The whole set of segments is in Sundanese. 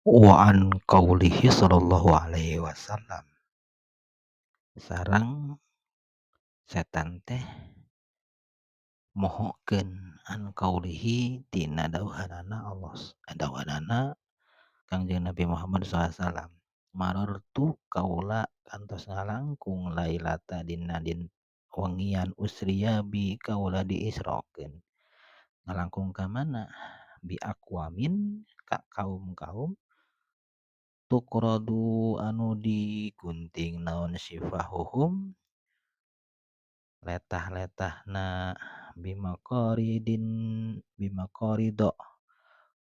Wa an qaulihi sallallahu alaihi wasallam, sareng setan teh mohokeun an qaulihi tina dawuhanana dawuhanana Kangjeng Nabi Muhammad SAW. Marartu kaula kantos ngalangkung lailata dina wengian usriya bi kaula diisrokeun. Ngalangkung ka mana? Bi aqwamin ka kaum-kaum tuqradu anu digunting naon sifahuhum letah-letahna bimaqaridho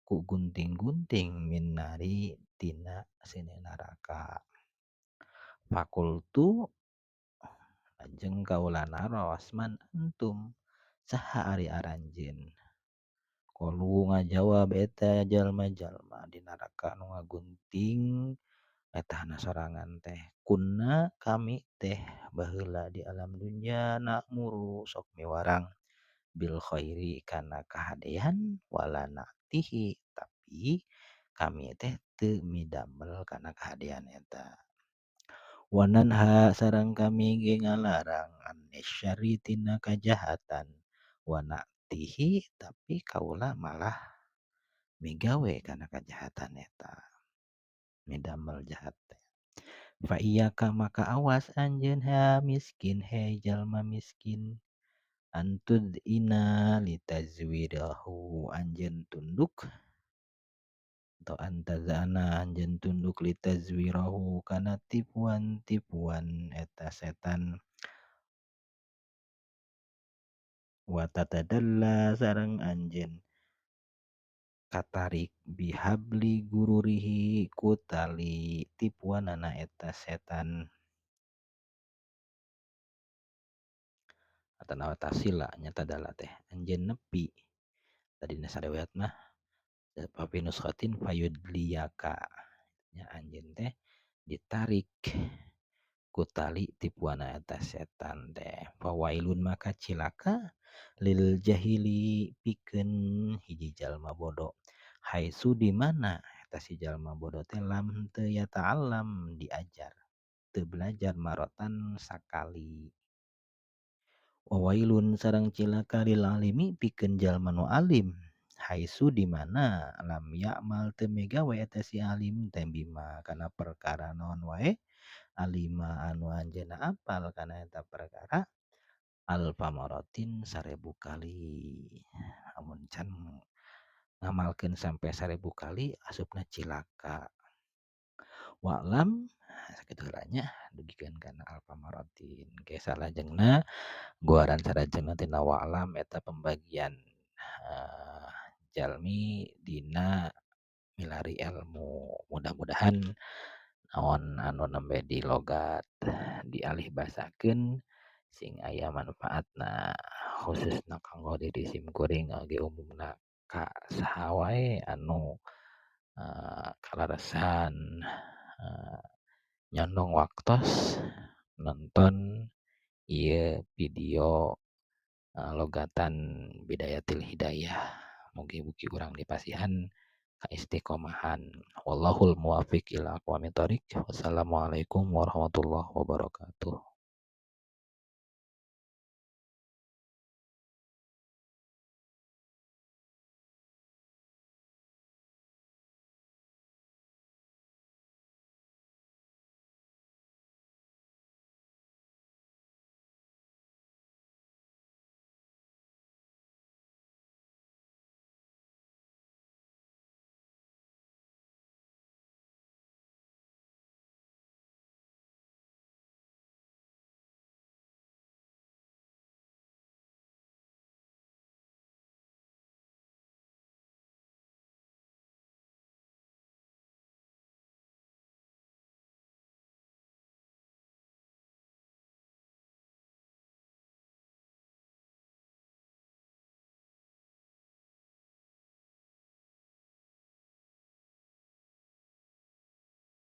ku gunting-gunting min nari tina sini neraka. Fakultu lajeng kaula naros man antum saha ari aranjeun. Qalu ngajawab eta jalma-jalma di neraka nu ngagunting etahna sorangan teh, kunna kami teh baheula di alam dunya na'muru sok miwarang bil khairi kana kahadean wala na'tihi tapi kami teh teu midamel kana kahadean eta. Wananha sareng kami ge ngalarang anisyari tina kajahatan wa na'tihi tapi kaula malah migawe kana kajahatan eta, midamel jahat teh. Fa iyyaka maka awas anjeun ha miskin he jalma miskin antud ina litazwirahu anjeun tunduk atau antazana anjeun tunduk litazwirahu kana tipuan-tipuan eta setan wa tatadalla sareng anjeun katarik bihabli gururihi ku tali tipuanana eta setan atanawa tasila nyata dala teh anjeun nepi tadina sarewayat mah papi nuskhatin fayudliyaka nya anjeun teh ditarik ku tali tipuana eta setan teh fawailun maka cilaka lil jahili pikeun hiji jalma bodoh haitsu di mana eta si jalma bodoh teh lam teu ya ta'alam diajar teu belajar marotan sakali. Wawailun sareng cilaka lil alimi pikeun jalma nu alim haitsu di mana lam ya'mal teu migawe eta si alim teh bima kana perkara naon wae alima anu anjeunna apal kana eta perkara alfa marotin 1000 kali. Amun can ngamalkeun sampai 1000 kali asupna cilaka. Wa'lam sakitu heula nya dugikeun kana alfa marotin. Ge salajengna guaran sarajengna tina wa'lam eta pembagian jalmi dina milari ilmu. Mudah-mudahan naon anu nembe di logat dialih bahasakeun sing aya manfaatna khususna kanggo diri simkuring ge umumna ka saha wae anu kalaresan nyondong waktos nonton ieu video logatan Bidayatil Hidayah. Mugi-mugi urang dipasihan kaistiqomahan. Wallahul muwaffiq ila aqwamit thoriq. Wassalamualaikum warahmatullahi wabarakatuh.